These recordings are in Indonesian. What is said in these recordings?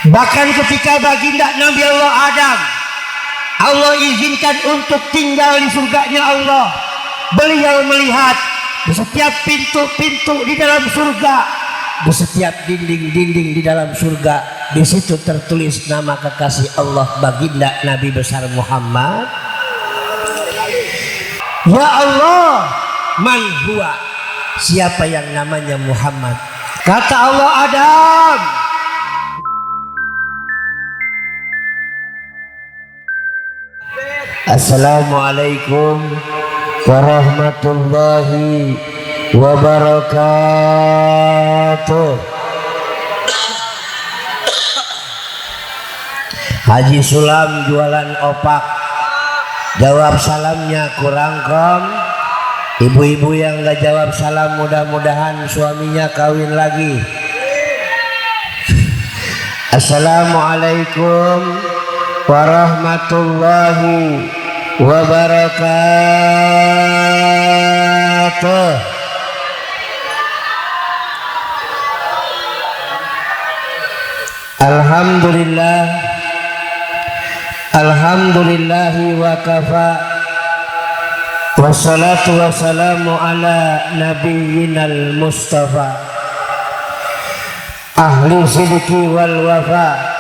Bahkan ketika baginda Nabi Allah Adam, Allah izinkan untuk tinggal di surganya Allah. Beliau melihat di setiap pintu-pintu di dalam surga, di setiap dinding-dinding di dalam surga, di situ tertulis nama kekasih Allah baginda Nabi besar Muhammad. Ya Allah, man huwa? Siapa yang namanya Muhammad? Kata Allah, Adam. Assalamualaikum warahmatullahi wabarakatuh. Haji Sulam jualan opak, jawab salamnya kurang kom. Ibu-ibu yang gak jawab salam mudah-mudahan suaminya kawin lagi. Assalamualaikum warahmatullahi wabarakatuh. Alhamdulillah, alhamdulillahi wa kafa, wassalatu wassalamu ala nabiyyinal mustafa, ahli sidqi wal wafa.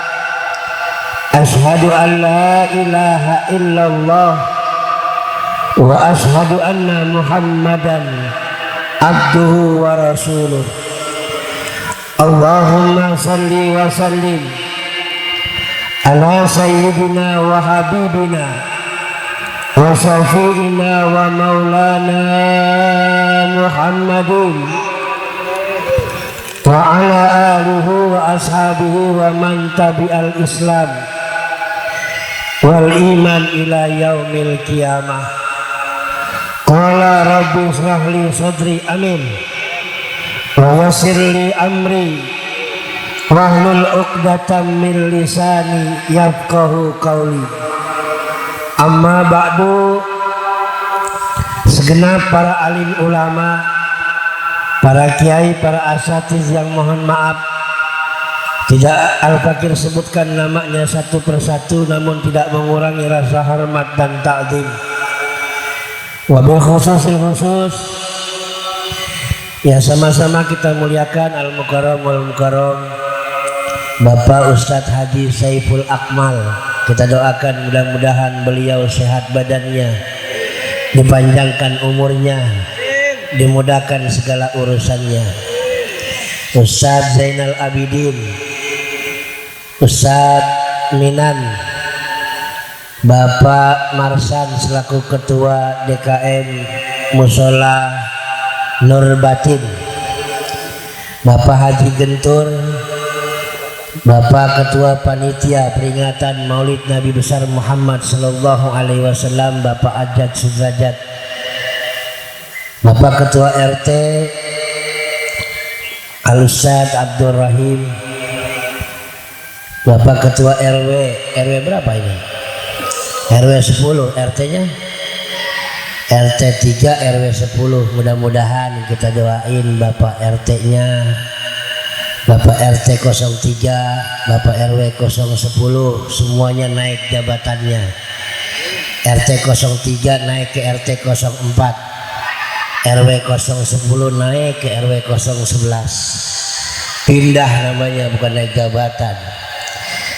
Ashhadu an la ilaha illallah wa ashhadu anna Muhammadan abduhu wa rasuluh. Allahumma salli wa sallim ala sayyidina wa habibina wa syafi'ina wa maulana Muhammadin wa ala alihi wa ashabihi wa man tabi'al islam wal iman ila yaumil qiyamah. Qala rabbi shrah li sadri, amin, wa yassir li amri wahlul 'uqdatam min lisani yafqahu qawli. Amma ba'du. Segenap para alim ulama, para kiai, para asatiz yang mohon maaf tidak Al-Fakir sebutkan namanya satu persatu, namun tidak mengurangi rasa hormat dan ta'zim. Wabil khusus ya, sama-sama kita muliakan Al-Mukarram wal Mukarram Bapak Ustadz Haji Saiful Akmal. Kita doakan mudah-mudahan beliau sehat badannya, dipanjangkan umurnya, dimudahkan segala urusannya. Ustadz Zainal Abidin, Ustadz Minan, Bapak Marsan selaku Ketua DKM Musola Nur Batin, Bapak Haji Gentur, Bapak Ketua Panitia Peringatan Maulid Nabi besar Muhammad Sallallahu Alaihi Wasallam, Bapak Ajat Sudrajat, Bapak Ketua RT Al-Ustadz Abdul Rahim, Bapak Ketua RW berapa ini? RW 10, RT-nya RT 3 RW 10. Mudah-mudahan kita doain Bapak RT-nya, Bapak RT 03, Bapak RW 010 semuanya naik jabatannya. RT 03 naik ke RT 04, RW 010 naik ke RW 011. Pindah namanya, bukan naik jabatan.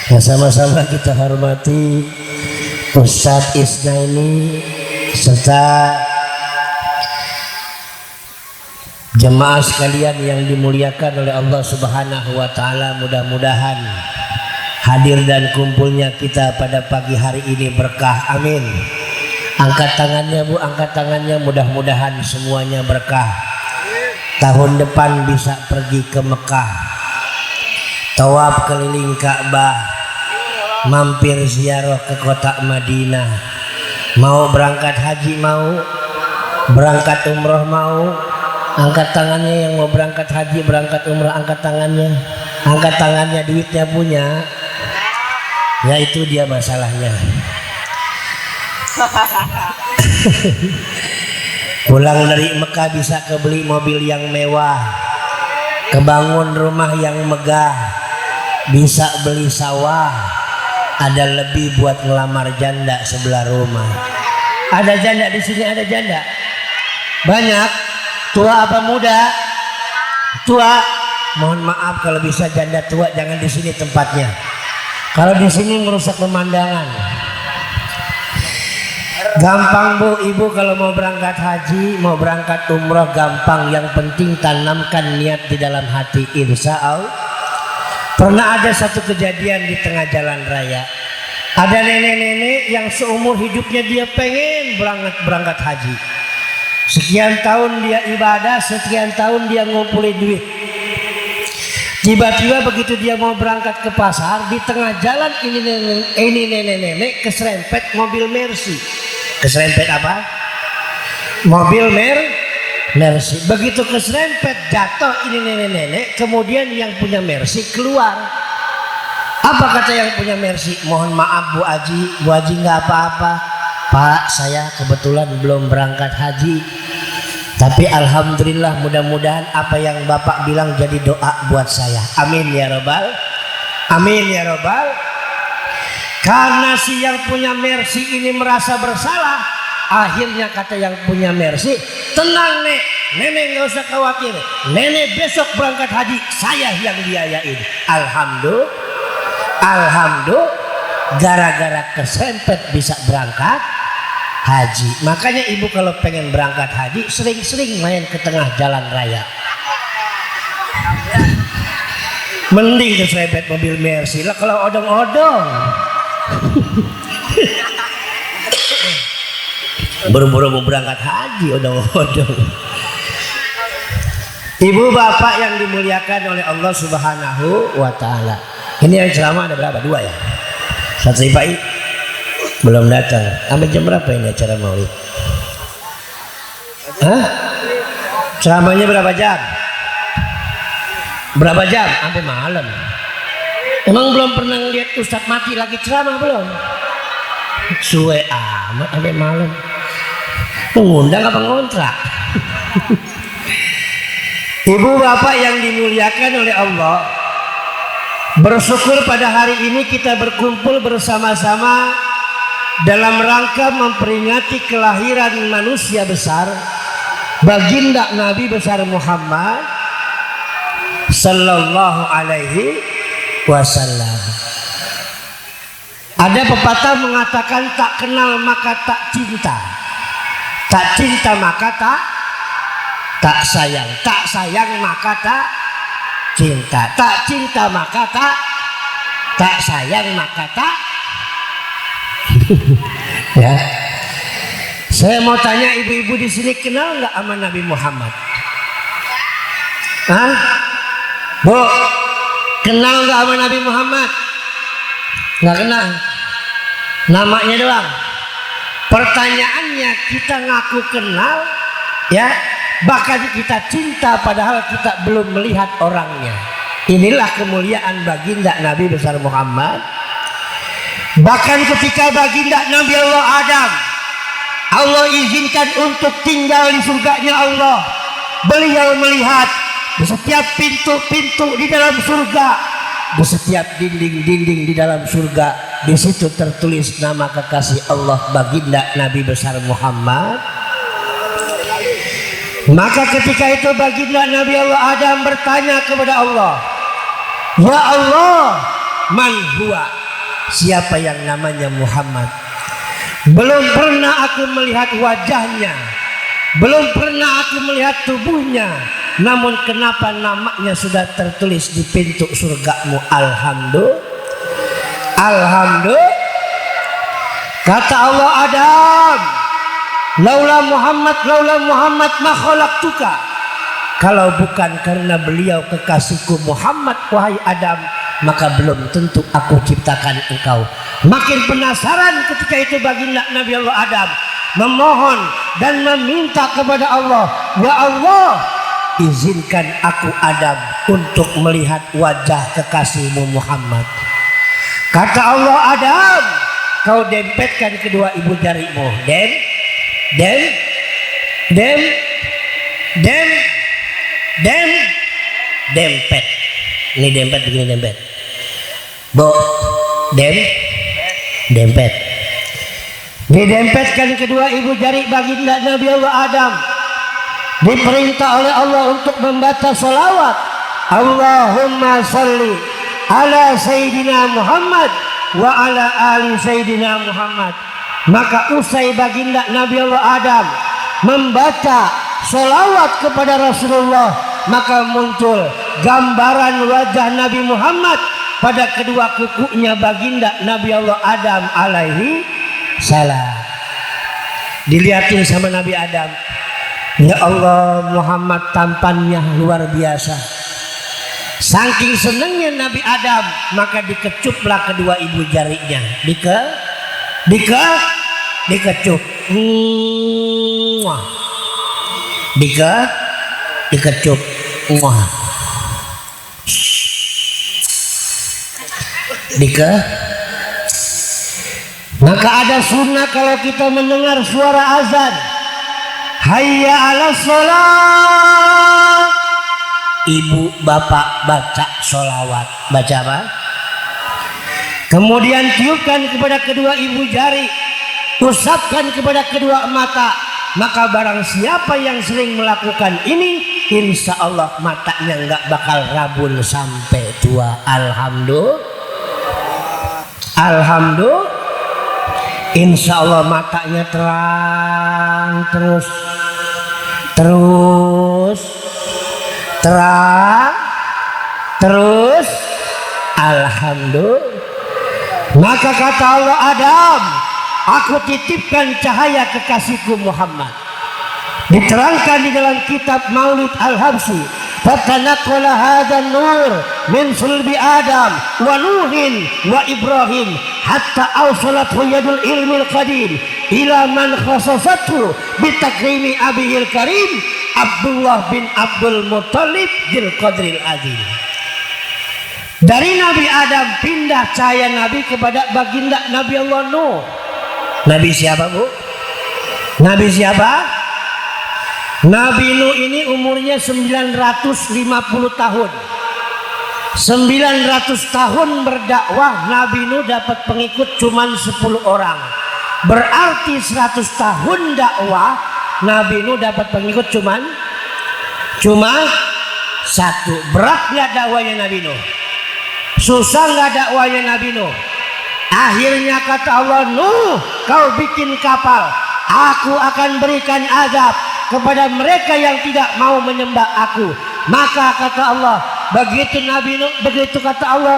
Nah, sama-sama kita hormati Ustadz Isnaini serta jemaah sekalian yang dimuliakan oleh Allah Subhanahu wa taala. Mudah-mudahan hadir dan kumpulnya kita pada pagi hari ini berkah, amin. Angkat tangannya Bu, angkat tangannya, mudah-mudahan semuanya berkah. Tahun depan bisa pergi ke Mekah, tawaf keliling Ka'bah, mampir ziarah ke kota Madinah. Mau berangkat haji, mau berangkat umroh, mau angkat tangannya. Yang mau berangkat haji, berangkat umroh, angkat tangannya. Angkat tangannya, duitnya punya. Ya itu dia masalahnya. Pulang dari Mekah bisa kebeli mobil yang mewah, kebangun rumah yang megah, bisa beli sawah, ada lebih buat ngelamar janda sebelah rumah. Ada janda di sini, ada janda banyak. Tua apa muda? Tua. Mohon maaf kalau bisa janda tua jangan di sini tempatnya. Kalau di sini merusak pemandangan. Gampang bu, ibu kalau mau berangkat haji, mau berangkat umroh gampang. Yang penting tanamkan niat di dalam hati, insya Allah. Pernah ada satu kejadian di tengah jalan raya. Ada nenek-nenek yang seumur hidupnya dia pengen berangkat haji. Sekian tahun dia ibadah, sekian tahun dia ngumpulin duit. Tiba-tiba begitu dia mau berangkat ke pasar, di tengah jalan ini nenek-nenek keserempet mobil Mercy. Keserempet apa? Mobil Mercy. Begitu keserempet jatuh ini nenek-nenek, kemudian yang punya Mercy keluar. Apa kata yang punya Mercy? Mohon maaf Bu Haji nggak apa-apa. Pak, saya kebetulan belum berangkat haji. Tapi alhamdulillah, mudah-mudahan apa yang Bapak bilang jadi doa buat saya. Amin ya robbal. Amin ya robbal. Karena si yang punya Mercy ini merasa bersalah, akhirnya kata yang punya Mercy, tenang nek, nenek nggak usah khawatir. Nenek besok berangkat haji, saya yang biayain. Alhamdulillah, gara-gara kesempet bisa berangkat haji. Makanya ibu kalau pengen berangkat haji sering-sering main ke tengah jalan raya. Mending keserempet mobil Mercy lah kalau odong-odong. Buru-buru mau berangkat haji odong-odong. Ibu bapak yang dimuliakan oleh Allah Subhanahu wa ta'ala. Ini yang ceramah ada berapa? 2 ya? Satu Ipai belum datang. Sampai jam berapa ini acara maulid? Hah? Ceramahnya berapa jam? Berapa jam? Sampai malam. Emang belum pernah lihat Ustadz mati lagi ceramah belum? Suwe amat sampai malam. Mengundang apa ngontrak? Ibu bapak yang dimuliakan oleh Allah, bersyukur pada hari ini kita berkumpul bersama-sama dalam rangka memperingati kelahiran manusia besar, baginda Nabi besar Muhammad sallallahu alaihi wasallam. Ada pepatah mengatakan tak kenal maka tak cinta, tak cinta maka tak sayang, tak sayang maka tak cinta, tak cinta maka tak sayang maka tak. Ya, saya mau tanya ibu-ibu di sini kenal nggak sama Nabi Muhammad? Hah? Bu, kenal nggak sama Nabi Muhammad? Nggak kenal, namanya doang. Pertanyaannya kita ngaku kenal, ya, bahkan kita cinta padahal kita belum melihat orangnya. Inilah kemuliaan baginda Nabi besar Muhammad. Bahkan ketika baginda Nabi Allah Adam, Allah izinkan untuk tinggal di surganya Allah. Beliau melihat di setiap pintu-pintu di dalam surga, di setiap dinding-dinding di dalam surga, di situ tertulis nama kekasih Allah baginda Nabi besar Muhammad. Maka ketika itu baginda Nabi Allah Adam bertanya kepada Allah, ya Allah, man huwa? Siapa yang namanya Muhammad? Belum pernah aku melihat wajahnya, belum pernah aku melihat tubuhnya, namun kenapa namanya sudah tertulis di pintu surgamu? Alhamdulillah. Kata Allah, Adam, laula Muhammad ma khalaqtuka. Kalau bukan karena beliau kekasihku Muhammad, wahai Adam, maka belum tentu aku ciptakan engkau. Makin penasaran ketika itu baginda Nabi Allah Adam memohon dan meminta kepada Allah, ya Allah, izinkan aku Adam untuk melihat wajah kekasihmu Muhammad. Kata Allah, Adam, kau dempetkan kedua ibu jarimu. Dempet. Ini dempet begini dempet. Bu, dempet. Didempetkan kedua ibu jari baginda Nabi Allah Adam. Diperintah oleh Allah untuk membaca sholawat. Allahumma salli ala Sayyidina Muhammad wa ala ali Sayyidina Muhammad. Maka usai baginda Nabi Allah Adam membaca sholawat kepada Rasulullah, maka muncul gambaran wajah Nabi Muhammad pada kedua kukunya baginda Nabi Allah Adam alaihi salam. Dilihatin sama Nabi Adam, ya Allah, Muhammad tampannya luar biasa. Saking senangnya Nabi Adam, maka dikecuplah kedua ibu jarinya. Dikecup. Dikecup. Maka ada sunnah kalau kita mendengar suara azan, hayya ala sholat, ibu bapak baca sholawat. Baca apa? Kemudian tiupkan kepada kedua ibu jari, usapkan kepada kedua mata. Maka barang siapa yang sering melakukan ini, insya Allah matanya nggak bakal rabun sampai tua. Alhamdulillah. Insya Allah matanya terang terus. Alhamdulillah. Maka kata Allah, Adam, aku titipkan cahaya kekasihku Muhammad. Diterangkan di dalam kitab Maulid Al-Habsyi, fatanaqala hadzal nur min sulbi Adam wa Nuhin wa Ibrahim hatta awsalat yadul ilmil qadim ila man khasasathu bitakrimi abihil karim Abdullah bin Abdul Muttalib bil qadril azim. Dari Nabi Adam pindah cahaya Nabi kepada baginda Nabi Allah Nuh. Nabi siapa, Bu? Nabi siapa? Nabi Nuh ini umurnya 950 tahun. 900 tahun berdakwah, Nabi Nuh dapat pengikut cuma 10 orang. Berarti 100 tahun dakwah, Nabi Nuh dapat pengikut cuma satu. Berat nggak dakwahnya Nabi Nuh? Susah nggak dakwahnya Nabi Nuh? Akhirnya kata Allah, Nuh, kau bikin kapal, aku akan berikan azab kepada mereka yang tidak mau menyembah aku. Maka kata Allah, begitu Nabi Nuh, begitu kata Allah,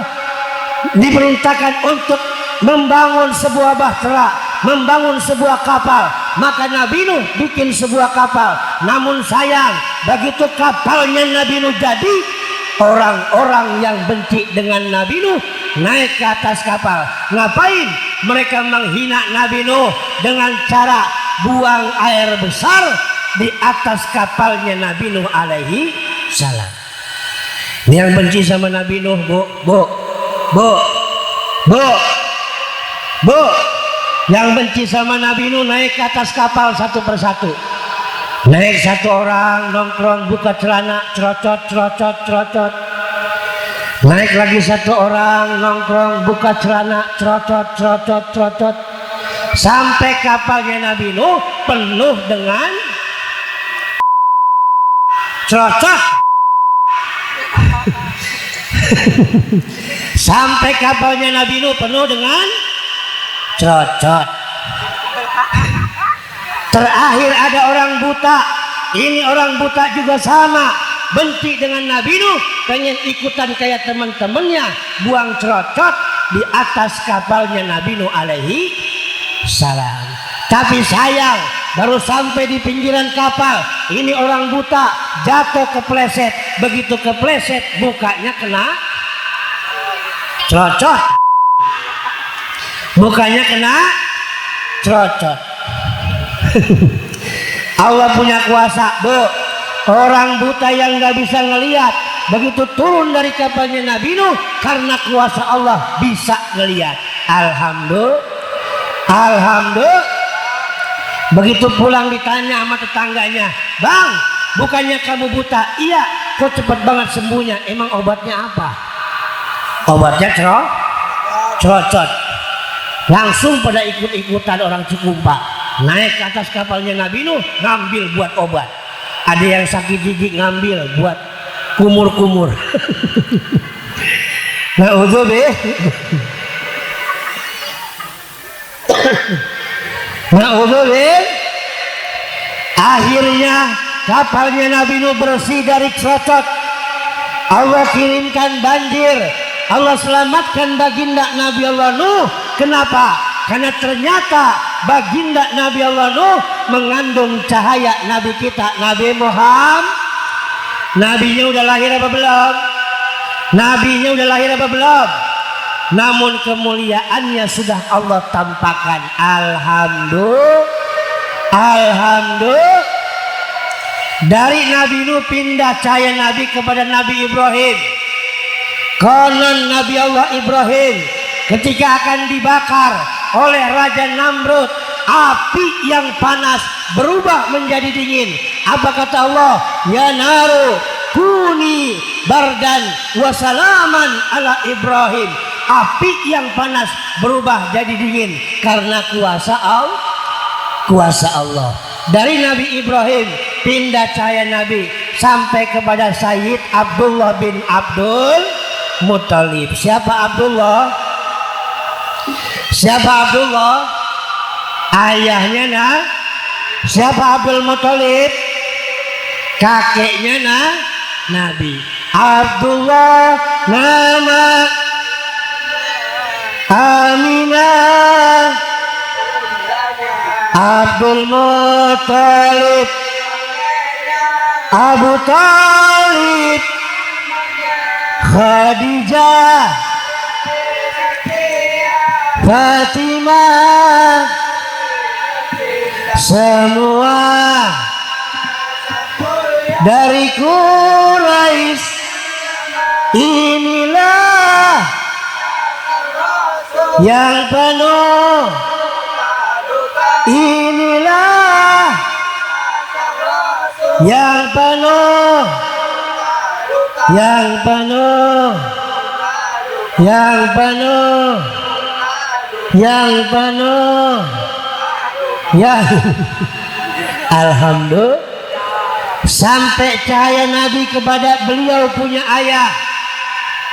diperintahkan untuk membangun sebuah bahtera, membangun sebuah kapal. Maka Nabi Nuh bikin sebuah kapal. Namun sayang, begitu kapalnya Nabi Nuh jadi, orang-orang yang benci dengan Nabi Nuh naik ke atas kapal. Ngapain? Mereka menghina Nabi Nuh dengan cara buang air besar di atas kapalnya Nabi Nuh alaihi salam. Yang benci sama Nabi Nuh, Bu, yang benci sama Nabi Nuh naik ke atas kapal satu persatu. Naik satu orang, nongkrong, buka celana, cerocot. Naik lagi satu orang, nongkrong, buka celana, cerocot. Sampai kapalnya Nabi Nuh penuh dengan cerocot. Sampai kapalnya Nabi Nuh penuh dengan cerocot. Terakhir ada orang buta. Ini orang buta juga sama, benci dengan Nabi Nuh, pengen ikutan kayak teman-temannya, buang cerocot di atas kapalnya Nabi Nuh alaihi salam. Tapi sayang, baru sampai di pinggiran kapal, ini orang buta jatuh kepleset. Begitu kepleset, mukanya kena cerocot. Mukanya kena cerocot. Allah punya kuasa, Bu. Orang buta yang nggak bisa ngelihat, begitu turun dari kapalnya Nabi Nuh, karena kuasa Allah bisa ngelihat. Alhamdulillah. Begitu pulang ditanya sama tetangganya, Bang, bukannya kamu buta? Iya. Kok cepet banget sembuhnya? Emang obatnya apa? Obatnya cocot. Langsung pada ikut-ikutan orang Cikumpa, naik ke atas kapalnya Nabi Nuh, ngambil buat obat. Ada yang sakit gigi ngambil buat kumur-kumur. Na'udzubillah. Akhirnya kapalnya Nabi Nuh bersih dari cerocot. Allah kirimkan banjir. Allah selamatkan baginda Nabi Allah Nuh. Kenapa? Karena ternyata baginda Nabi Allah Nuh mengandung cahaya Nabi kita Nabi Muhammad. Nabinya udah lahir apa belum? Nabinya udah lahir apa belum? Namun kemuliaannya sudah Allah tampakkan. Alhamdulillah. Dari Nabi Nuh pindah cahaya Nabi kepada Nabi Ibrahim. Konon Nabi Allah Ibrahim ketika akan dibakar oleh Raja Namrud, api yang panas berubah menjadi dingin. Apa kata Allah? Ya naru kuni bardan wasalaman ala Ibrahim. Api yang panas berubah jadi dingin karena kuasa Allah. Dari Nabi Ibrahim pindah cahaya Nabi sampai kepada Sayyid Abdullah bin Abdul Muttalib. Siapa Abdullah? Siapa Abdullah? Ayahnya siapa Abdul Muttalib? Kakeknya Nabi. Abdullah nama Aminah. Abdul Muttalib Abu Talib Khadijah Fatimah, semua dari Quraisy. Inilah yang penuh, inilah yang penuh, yang penuh, yang penuh, yang penuh, yang alhamdulillah. Sampai cahaya Nabi kepada beliau punya ayah,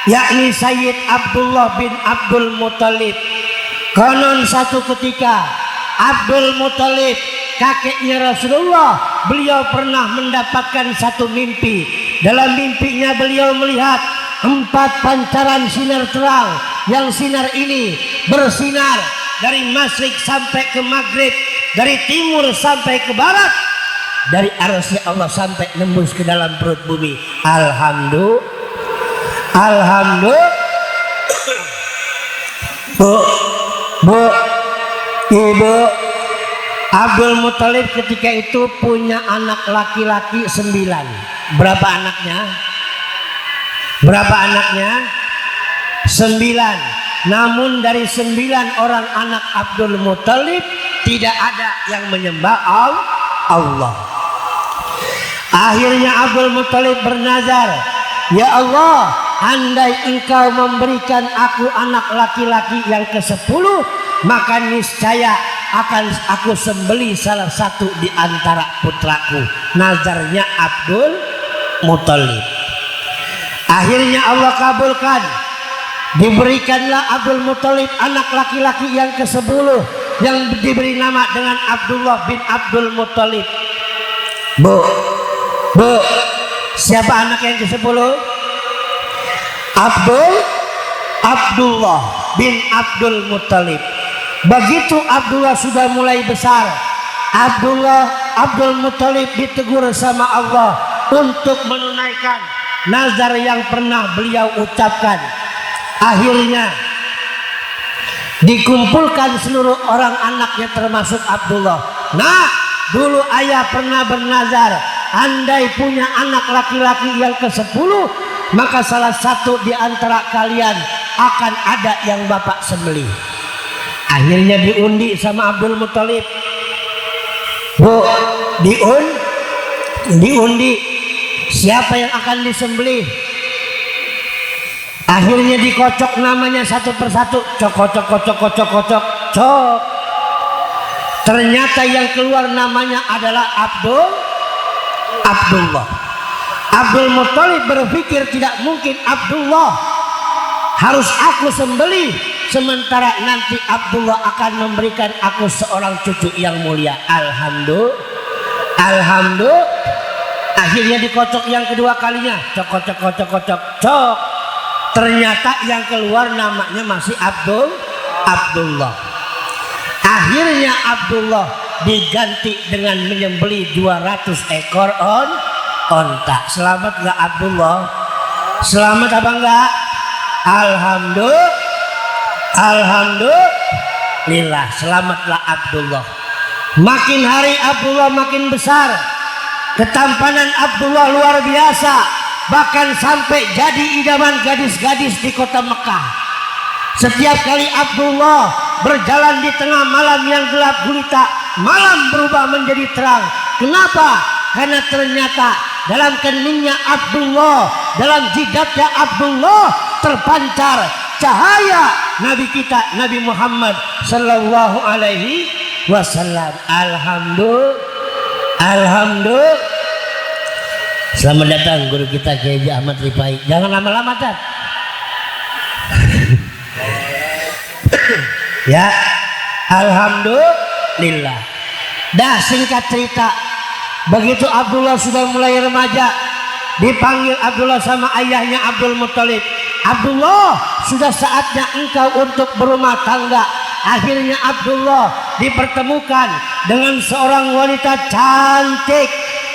yakni Sayyid Abdullah bin Abdul Muttalib. Konon satu ketika Abdul Muttalib, kakeknya Rasulullah, beliau pernah mendapatkan satu mimpi. Dalam mimpinya beliau melihat 4 pancaran sinar terang, yang sinar ini bersinar dari masyrik sampai ke maghrib, dari timur sampai ke barat, dari arsy Allah sampai nembus ke dalam perut bumi. Alhamdulillah. Alhamdulillah. Bu, ibu, Abdul Muttalib ketika itu punya anak laki-laki 9. Berapa anaknya? Berapa anaknya? 9. Namun dari 9 orang anak Abdul Muttalib tidak ada yang menyembah Allah. Akhirnya Abdul Muttalib bernazar, ya Allah, andai engkau memberikan aku anak laki-laki yang ke-10, maka niscaya akan aku sembelih salah satu di antara putraku. Nazarnya Abdul Muttalib. Akhirnya Allah kabulkan. Diberikanlah Abdul Muttalib anak laki-laki yang ke-10 yang diberi nama dengan Abdullah bin Abdul Muttalib. Bu, siapa anak yang ke-10? Abdullah bin Abdul Muttalib. Begitu Abdullah sudah mulai besar, Abdul Muttalib ditegur sama Allah untuk menunaikan nazar yang pernah beliau ucapkan. Akhirnya dikumpulkan seluruh orang anaknya termasuk Abdullah. Nah, dulu ayah pernah bernazar, andai punya anak laki-laki yang ke-10, maka salah satu di antara kalian akan ada yang bapak sembelih. Akhirnya diundi sama Abdul Muttalib. Bu, diundi siapa yang akan disembelih? Akhirnya dikocok namanya satu persatu, cok. Ternyata yang keluar namanya adalah Abdullah. Abdul Muthalib berpikir tidak mungkin Abdullah harus aku sembelih, sementara nanti Abdullah akan memberikan aku seorang cucu yang mulia. Alhamdulillah. Akhirnya dikocok yang kedua kalinya, cok. Ternyata yang keluar namanya masih Abdullah. Akhirnya Abdullah diganti dengan menyembelih 200 ekor onta. Selamat gak Abdullah? Selamat apa enggak? Alhamdulillah, selamatlah Abdullah. Makin hari Abdullah makin besar, ketampanan Abdullah luar biasa, bahkan sampai jadi idaman gadis-gadis di kota Mekah. Setiap kali Abdullah berjalan di tengah malam yang gelap gulita, malam berubah menjadi terang. Kenapa? Karena ternyata dalam keningnya Abdullah, dalam jidatnya Abdullah terpancar cahaya Nabi kita Nabi Muhammad sallallahu alaihi wasallam. Alhamdulillah. Selamat datang guru kita Kiai Ahmad Rifai. Jangan lama-lama, Tat. Ya, alhamdulillah. Dah, singkat cerita, begitu Abdullah sudah mulai remaja, dipanggil Abdullah sama ayahnya Abdul Muthalib. Abdullah, sudah saatnya engkau untuk berumah tangga. Akhirnya Abdullah dipertemukan dengan seorang wanita cantik,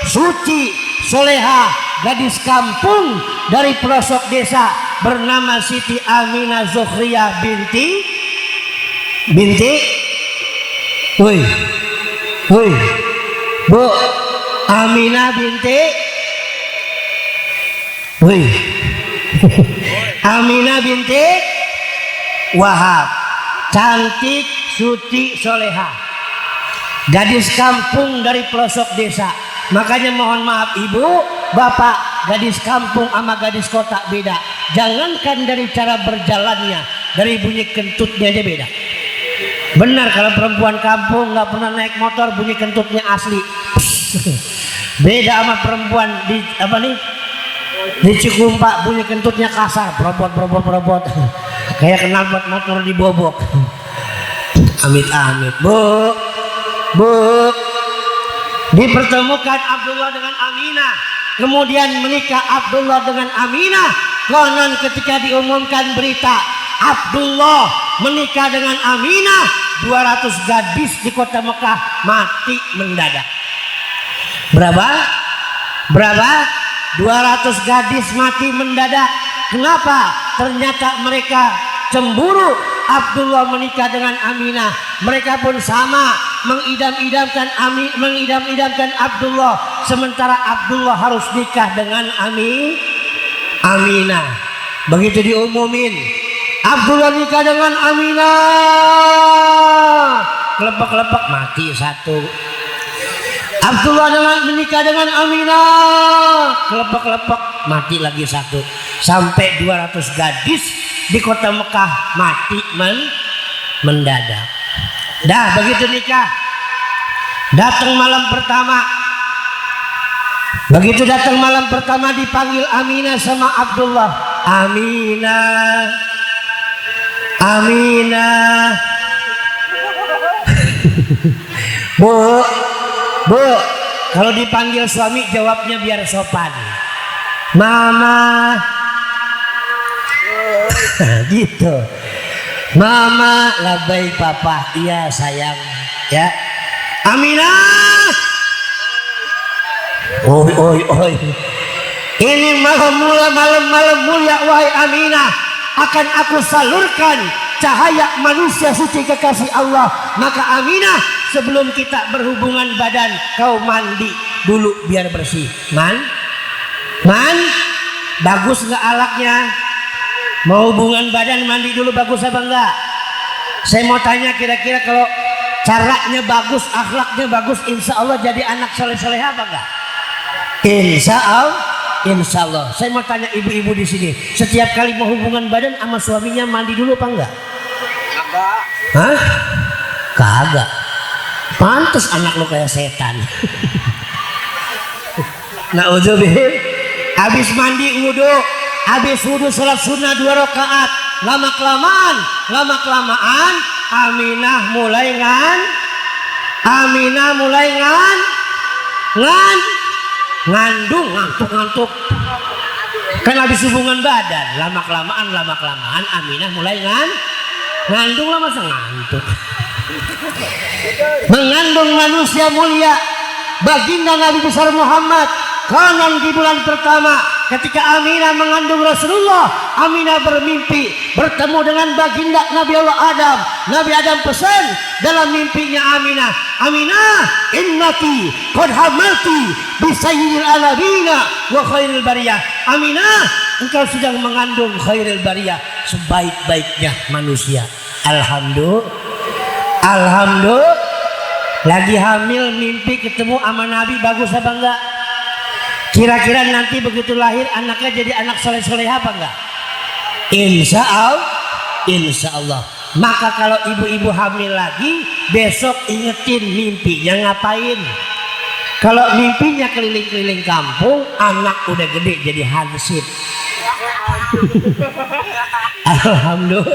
suci, soleha, gadis kampung dari pelosok desa bernama Siti Aminah Zukhriyah binti Bu Aminah binti Aminah binti Wahab, cantik, suci, soleha, gadis kampung dari pelosok desa. Makanya mohon maaf ibu, bapak, gadis kampung sama gadis kota beda. Jangankan dari cara berjalannya, dari bunyi kentutnya aja beda. Benar, kalau perempuan kampung nggak pernah naik motor, bunyi kentutnya asli. Beda sama perempuan di Cikumpa, bunyi kentutnya kasar, perobot. Kayak kenal buat motor dibobok. Amit. Bu. Dipertemukan Abdullah dengan Aminah, kemudian menikah Abdullah dengan Aminah. Konon ketika diumumkan berita Abdullah menikah dengan Aminah, 200 gadis di kota Mekah mati mendadak. Berapa? 200 gadis mati mendadak. Kenapa? Ternyata mereka cemburu Abdullah menikah dengan Aminah. Mereka pun sama mengidam-idamkan Abdullah, sementara Abdullah harus nikah dengan Aminah. Begitu diumumin Abdullah nikah dengan Aminah, kelepek mati satu. Abdullah menikah dengan Aminah, kelepek mati lagi satu. Sampai 200 gadis di kota Mekah mati mendadak. Dah begitu nikah, datang malam pertama. Begitu datang malam pertama dipanggil Aminah sama Abdullah. Aminah. Bu, kalau dipanggil suami jawabnya biar sopan. Mama. Gitu. Mama, labai papa, iya sayang, ya. Aminah. Oi. Ini malam mulia wahai Aminah, akan aku salurkan cahaya manusia suci kekasih Allah. Maka Aminah, sebelum kita berhubungan badan, kau mandi dulu biar bersih. Man, bagus nggak alaknya? Mau hubungan badan mandi dulu bagus apa enggak? Saya mau tanya, kira-kira kalau caranya bagus, akhlaknya bagus, insya Allah jadi anak soleh-soleh apa enggak? Insya Allah. Insya Allah. Saya mau tanya ibu-ibu di sini, setiap kali mau hubungan badan sama suaminya mandi dulu apa enggak? Kagak. Hah? Kagak. Pantes anak lu kayak setan. Nauzubillah. Habis mandi wudhu, habis wudhu salat sunnah 2 rakaat. Lama kelamaan Aminah mulai ngandung, ngantuk kan habis hubungan badan. Lama kelamaan Aminah mulai ngandung lah, masa ngantuk. Mengandung manusia mulia baginda Nabi besar Muhammad. Konon di bulan pertama ketika Aminah mengandung Rasulullah, Aminah bermimpi bertemu dengan baginda Nabi Allah Adam. Nabi Adam pesan dalam mimpinya Aminah, Aminah innaki qad hamalti bi sayyidil alamina wa khairil bariyah. Aminah, engkau sedang mengandung khairil bariyah, sebaik-baiknya manusia. Alhamdulillah. Lagi hamil mimpi ketemu sama Nabi, bagus apa enggak? Kira-kira nanti begitu lahir anaknya jadi anak soleh-soleh apa enggak? Insya Allah. Maka kalau ibu-ibu hamil lagi, besok ingetin mimpinya ngapain. Kalau mimpinya keliling-keliling kampung, anak udah gede jadi hansip. Alhamdulillah.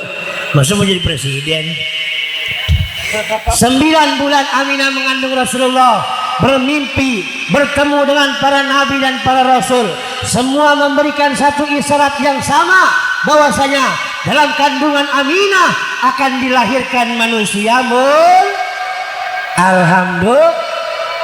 Masa mau jadi presiden? 9 bulan Aminah mengandung Rasulullah, bermimpi bertemu dengan para nabi dan para rasul. Semua memberikan satu isyarat yang sama, bahwasanya dalam kandungan Aminah akan dilahirkan manusia Alhamdulillah.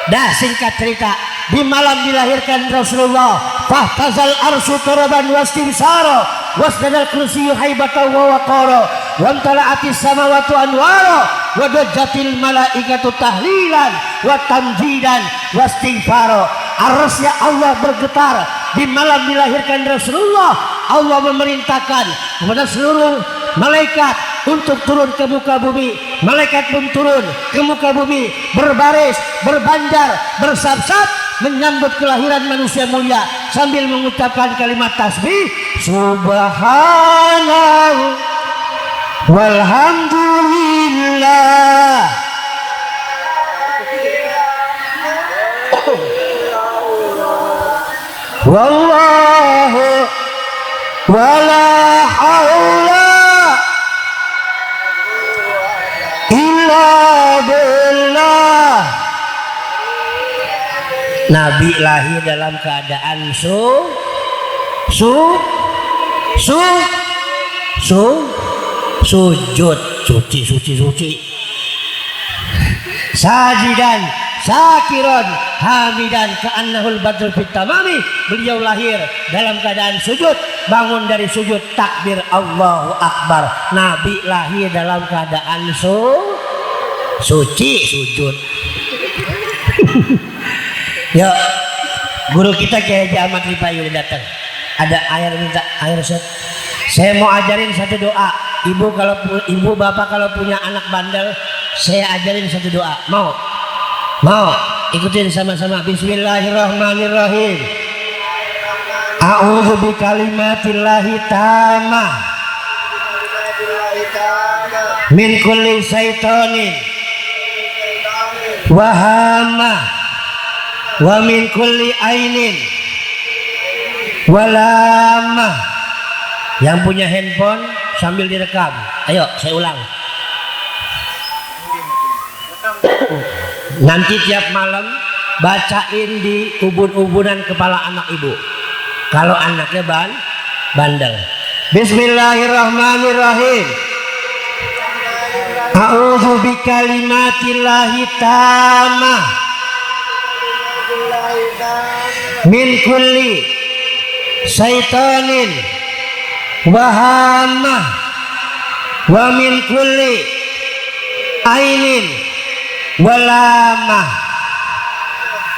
Dah singkat cerita, di malam dilahirkan Rasulullah, fahtazal arsy turaban wastimsara wasdadal kursiyyu haibatan wa waqara wamtala'atis samawati anwara wa dajjatil malaikatu tahlilan wa tamjidan wastighfara. Arsy Allah bergetar di malam dilahirkan Rasulullah. Allah memerintahkan kepada seluruh malaikat untuk turun ke muka bumi. Malaikat pun turun ke muka bumi, berbaris, berbanjar, bersab-sab menyambut kelahiran manusia mulia sambil mengucapkan kalimat tasbih, subhanallah walhamdulillah. Wallahu wala haula illa billah. Nabi lahir dalam keadaan sujud, suci, sajidan syakiron hamidan ka'annahul badru fit tamami. Beliau lahir dalam keadaan sujud, bangun dari sujud takbir Allahu Akbar. Nabi lahir dalam keadaan suci, sujud. Ya, guru kita Kiai Haji Ahmad Rifa'i udah datang. Ada air, minta air set. Saya mau ajarin satu doa. Ibu bapak kalau punya anak bandel, saya ajarin satu doa. Mau? Ikutin sama-sama. Bismillahirrahmanirrahim. A'udzu bikalimatillahi tammah min kulli syaitonin wa hamah wa min kulli ainin walamah. Yang punya handphone sambil direkam. Ayo saya ulang. Nanti tiap malam bacain di ubun-ubunan kepala anak ibu kalau anaknya bandel. Bismillahirrahmanirrahim. A'udzu bikalimatillahi tammah min kulli syaitanin wa hamah wa min kulli ainin walamah.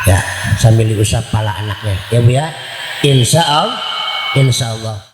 Ya, sambil diusap kepala anaknya ya Bu ya. Insya Allah